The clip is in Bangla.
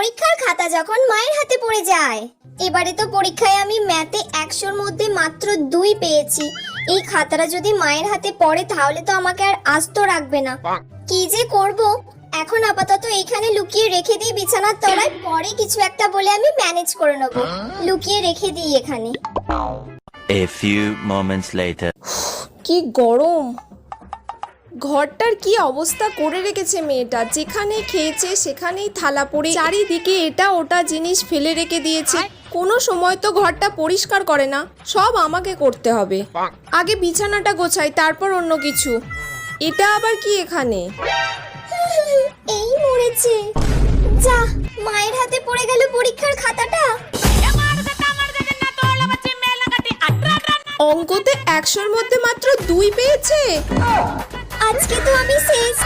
পরীক্ষার খাতা যখন মায়ের হাতে পড়ে যায়। এবারে তো পরীক্ষায় আমি ম্যাথে 100-র মধ্যে মাত্র 2 পেয়েছি। এই খাতাটা যদি মায়ের হাতে পড়ে তাহলে তো আমাকে আর আস্ত রাখবে না। কি যে করব, এখন আপাতত এইখানে লুকিয়ে রেখে দিই বিছানার তলায়, পরে কিছু একটা বলে আমি ম্যানেজ করে নেব। লুকিয়ে রেখে দিই এখানে। A few moments later. কি গরম! ঘরটার কি অবস্থা করে রেখেছে মেয়েটা, যেখানে খেয়েছে সেখানেই থালা পড়ে, চারিদিকে এটা ওটা জিনিস ফেলে রেখে দিয়েছে। কোনো সময় তো ঘরটা পরিষ্কার করে না, সব আমাকে করতে হবে। আগে বিছানাটা গোছাই, তারপর অন্য কিছু। এটা আবার কি এখানে? এই মরেছে, যা মায়ের হাতে পড়ে গেল পরীক্ষার খাতাটা। অঙ্কতে 100-র মধ্যে মাত্র 2 পেয়েছে। আজকে তো আমি শেষ।